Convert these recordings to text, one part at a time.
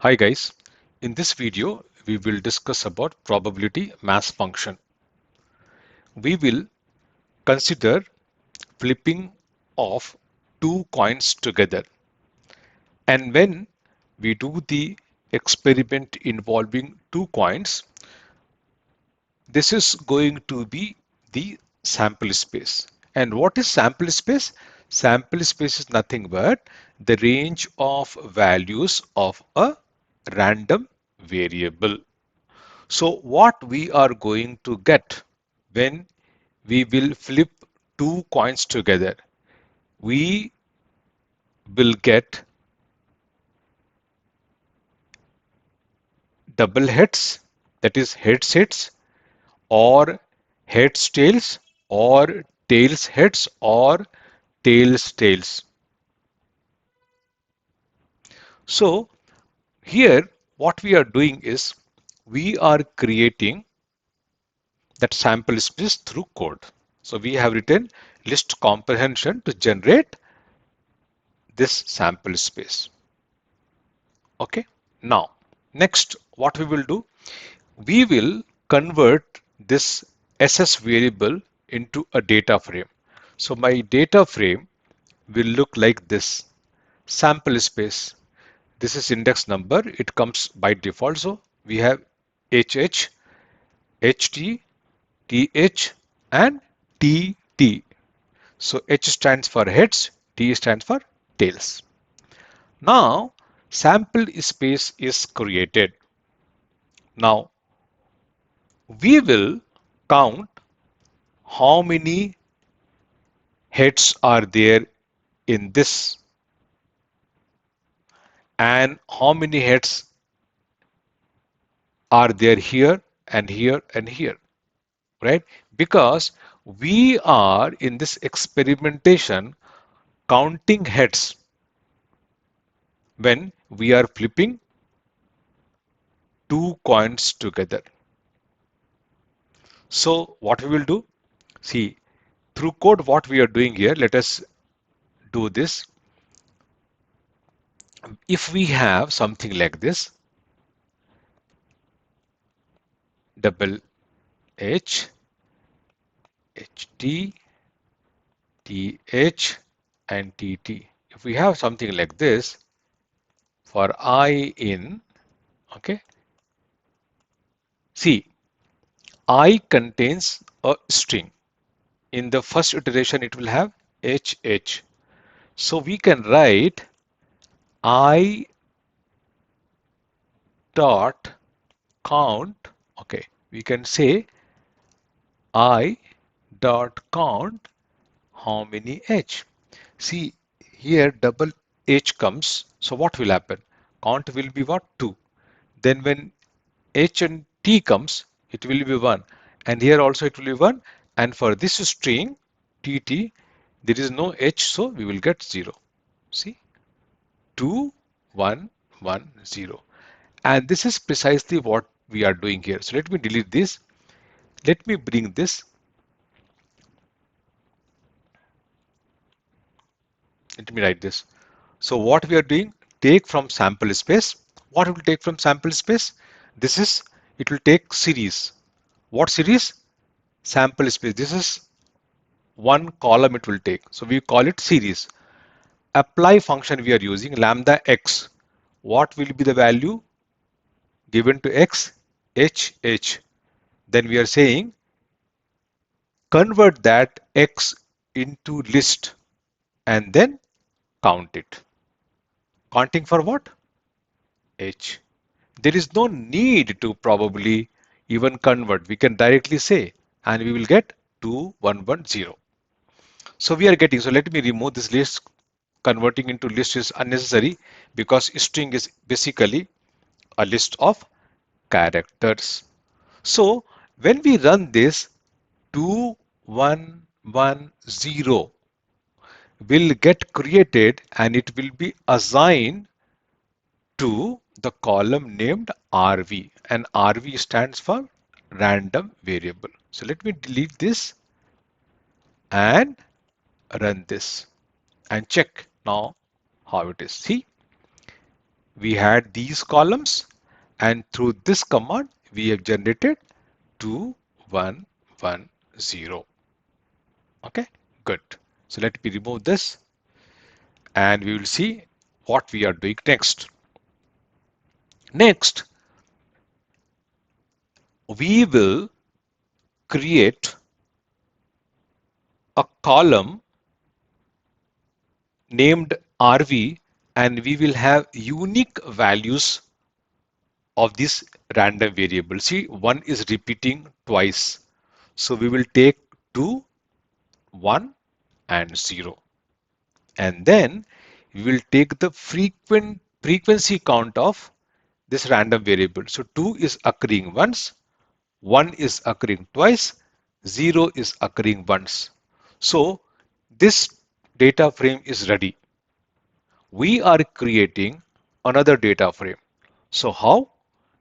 Hi guys, in this video we will discuss about probability mass function. We will consider flipping of two coins together, and when we do the experiment involving two coins, this is going to be the sample space. And what is sample space? Sample space is nothing but the range of values of a random variable. So what we are going to get when we will flip two coins together, we will get double heads, that is heads heads, or heads tails, or tails heads, or tails tails. So here what we are doing is we are creating that sample space through code. So we have written list comprehension to generate this sample space. Okay. Now, next, what we will do, we will convert this SS variable into a data frame. So my data frame will look like this. Sample space. This is index number. It comes by default. So we have HH, HT, TH, and TT. So H stands for heads, T stands for tails. Now, sample space is created. Now, we will count how many heads are there in this and how many heads are there here and here and here, right? Because we are in this experimentation counting heads when we are flipping two coins together. So what we will do, see, through code what we are doing here, let us do this. If we have something like this, double H, HT, TH, and TT. If we have something like this for I in, okay, see, I contains a string. In the first iteration, it will have HH. So we can write I dot count, okay, we can say I dot count how many H. See, here double H comes. So what will happen? Count will be what? 2. Then when H and T comes, it will be 1. And here also it will be 1. And for this string, TT, there is no H, so we will get 0. See, 2, 1, 1, 0. And this is precisely what we are doing here. So let me delete this. Let me bring this. Let me write this. So what we are doing, take from sample space. What it will take from sample space? This is, it will take series. What series? Sample space. This is one column it will take. So we call it series. Apply function we are using, lambda x. What will be the value given to x? HH. Then we are saying convert that x into list and then count it. Counting for what? H. There is no need to probably even convert. We can directly say, and we will get 2110. So we are getting, so let me remove this list. Converting into list is unnecessary because string is basically a list of characters. So when we run this, 2110 will get created and it will be assigned to the column named RV, and RV stands for random variable. So let me delete this and run this and check now how it is. See, we had these columns, and through this command we have generated 2 1 1 0. Okay, good. So let me remove this, and we will see what we are doing next. Next, we will create a column named RV, and we will have unique values of this random variable. See, one is repeating twice. So we will take 2, 1 and 0. And then we will take the frequency count of this random variable. So 2 is occurring once, 1 is occurring twice, 0 is occurring once. So this data frame is ready. We are creating another data frame. So how?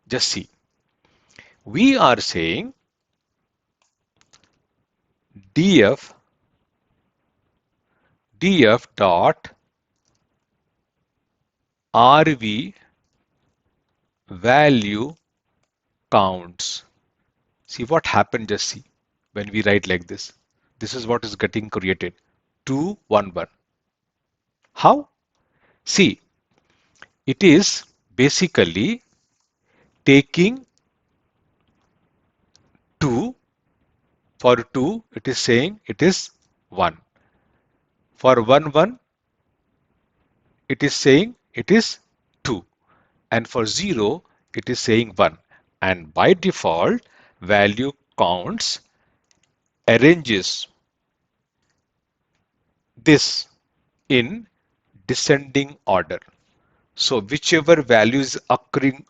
Just see. We are saying df dot rv value counts. See what happened, just see. When we write like this, this is what is getting created. 2 1 1. How? See, it is basically taking 2. For 2, it is saying it is 1. For 1 1, it is saying it is 2. And for 0, it is saying 1. And by default, value counts arranges this in descending order. So whichever value is occurring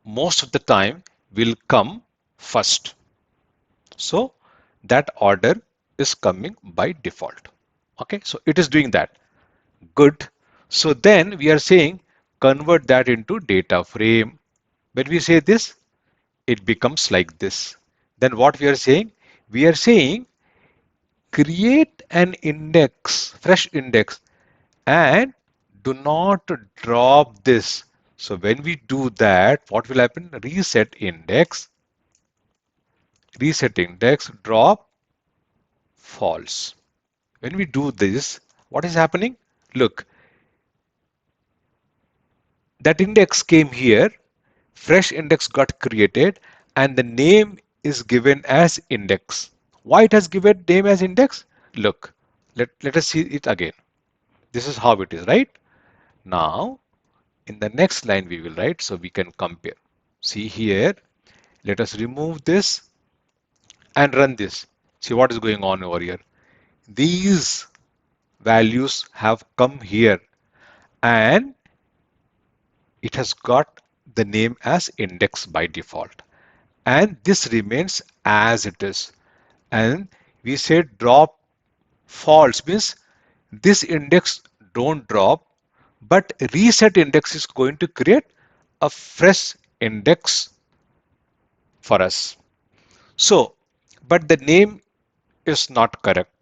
most of the time will come first. So that order is coming by default. Okay, so it is doing that. Good. So then we are saying convert that into data frame. When we say this, it becomes like this. Then what we are saying? We are saying create an index, fresh index, and do not drop this. So when we do that, what will happen? Reset index, drop false. When we do this, what is happening? Look, that index came here, fresh index got created, and the name is given as index. Why it has given name as index? Look, let us see it again. This is how it is, right? Now, in the next line we will write so we can compare. See here, let us remove this and run this. See what is going on over here. These values have come here and it has got the name as index by default. And this remains as it is. And we say drop false means this index don't drop, but reset index is going to create a fresh index for us. So, but the name is not correct.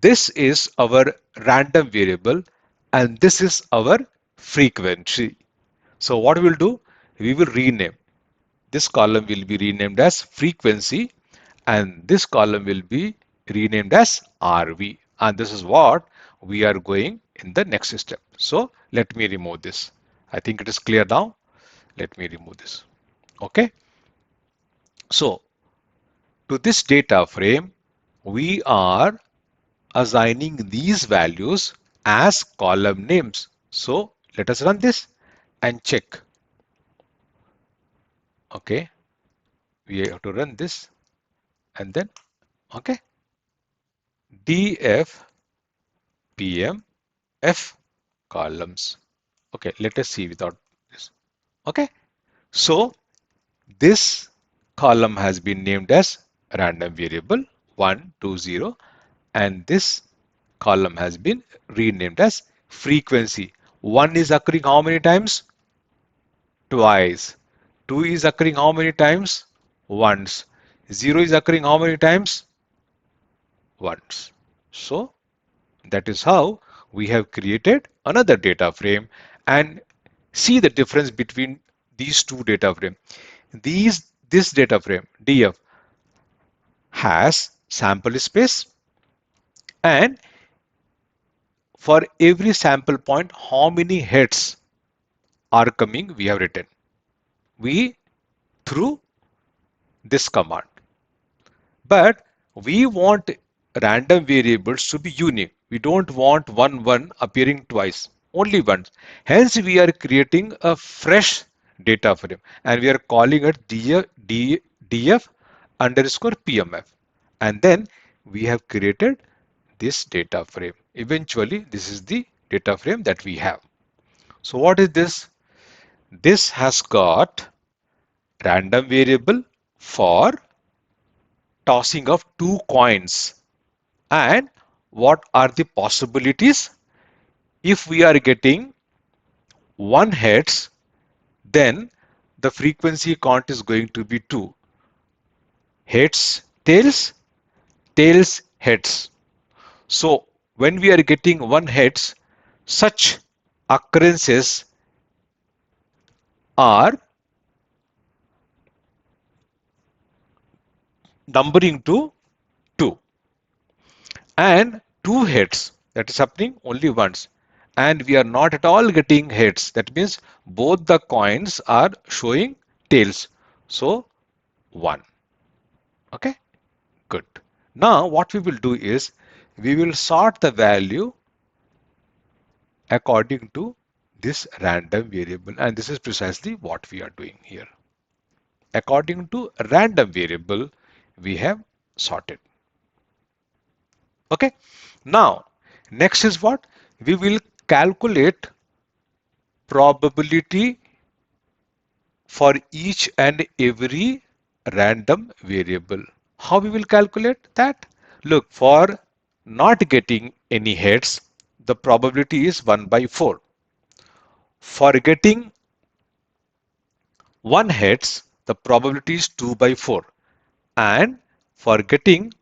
This is our random variable and this is our frequency. So what we'll do, we will rename. This column will be renamed as frequency and this column will be renamed as RV. And this is what we are going in the next step. So let me remove this. I think it is clear now. Let me remove this. Okay. So to this data frame, we are assigning these values as column names. So let us run this and check. Okay, we have to run this and then, okay, df PMF columns. Okay, let us see without this. Okay, so this column has been named as random variable 120 and this column has been renamed as frequency. 1 is occurring how many times? Twice. 2 is occurring how many times? Once. 0 is occurring how many times? Once. So that is how we have created another data frame. And see the difference between these two data frame. This data frame DF has sample space, and for every sample point how many heads are coming we have written we through this command. But we want random variables to be unique. We don't want one appearing twice, only once. Hence, we are creating a fresh data frame and we are calling it df underscore PMF. And then we have created this data frame. Eventually, this is the data frame that we have. So what is this? This has got random variable for tossing of two coins. And what are the possibilities? If we are getting one heads, then the frequency count is going to be 2. Heads, tails, tails, heads. So when we are getting one heads, such occurrences are numbering to 2. And 2 heads, that is happening only once. And we are not at all getting heads. That means both the coins are showing tails. So 1. Okay, good. Now what we will do is we will sort the value according to this random variable, and this is precisely what we are doing here. According to random variable we have sorted. Okay, now next is what? We will calculate probability for each and every random variable. How we will calculate that? Look, for not getting any heads, the probability is 1 by 4. For getting 1 heads, the probability is 2 by 4. And for getting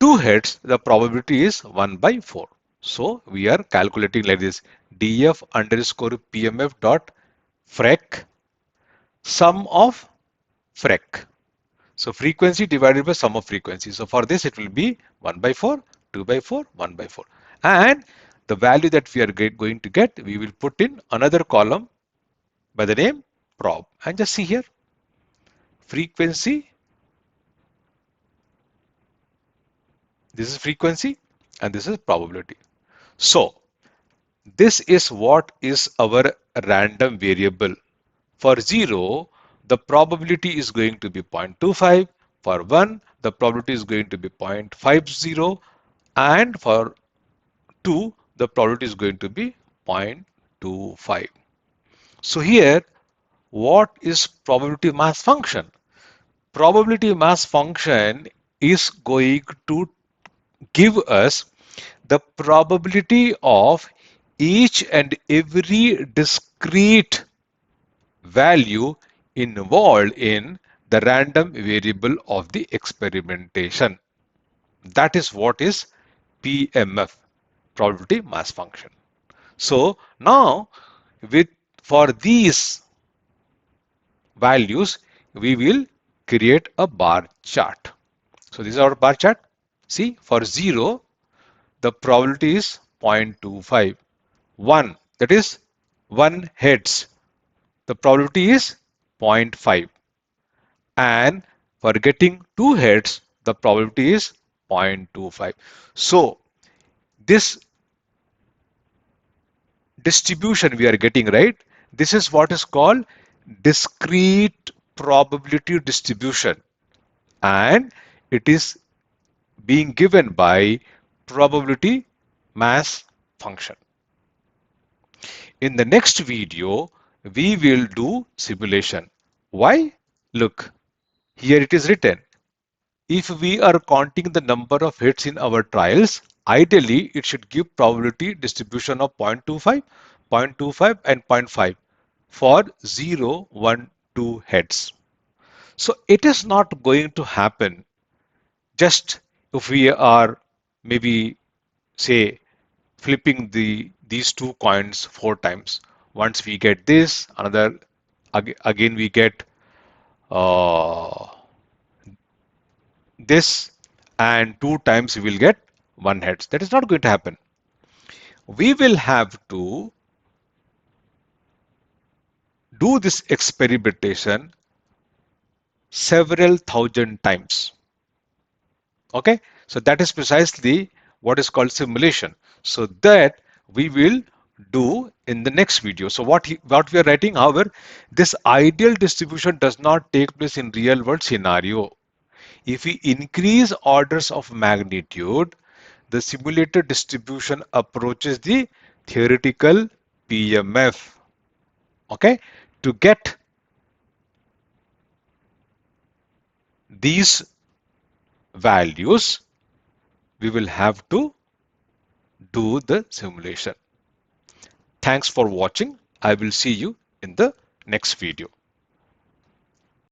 2 heads, the probability is 1 by 4. So we are calculating like this: df underscore PMF dot frec sum of frec. So frequency divided by sum of frequency. So for this it will be 1 by 4, 2 by 4, 1 by 4. And the value that we are going to get, we will put in another column by the name prob. And just see here, frequency, this is frequency and this is probability. So this is what is our random variable. For 0, the probability is going to be 0.25. For 1, the probability is going to be 0.50. And for 2, the probability is going to be 0.25. So here, what is probability mass function? Probability mass function is going to give us the probability of each and every discrete value involved in the random variable of the experimentation. That is what is PMF, probability mass function. So now with for these values we will create a bar chart. So this is our bar chart. See, for 0 the probability is 0.25. 1, that is 1 heads, the probability is 0.5. And for getting 2 heads, the probability is 0.25. So this distribution we are getting, right? This is what is called discrete probability distribution, and it is being given by probability mass function. In the next video, we will do simulation. Why? Look, here it is written. If we are counting the number of hits in our trials, ideally it should give probability distribution of 0.25, 0.25 and zero point 0.5 for 0, 1, 2 heads. So it is not going to happen just if we are maybe say flipping the these two coins 4 times. Once we get this, another again we get uh, this, and 2 times we will get one heads. That is not going to happen. We will have to do this experimentation several thousand times. Okay, so that is precisely what is called simulation. So that we will do in the next video. So what we are writing, however, this ideal distribution does not take place in real world scenario. If we increase orders of magnitude, the simulated distribution approaches the theoretical PMF. Okay, to get these values, we will have to do the simulation. Thanks for watching. I will see you in the next video.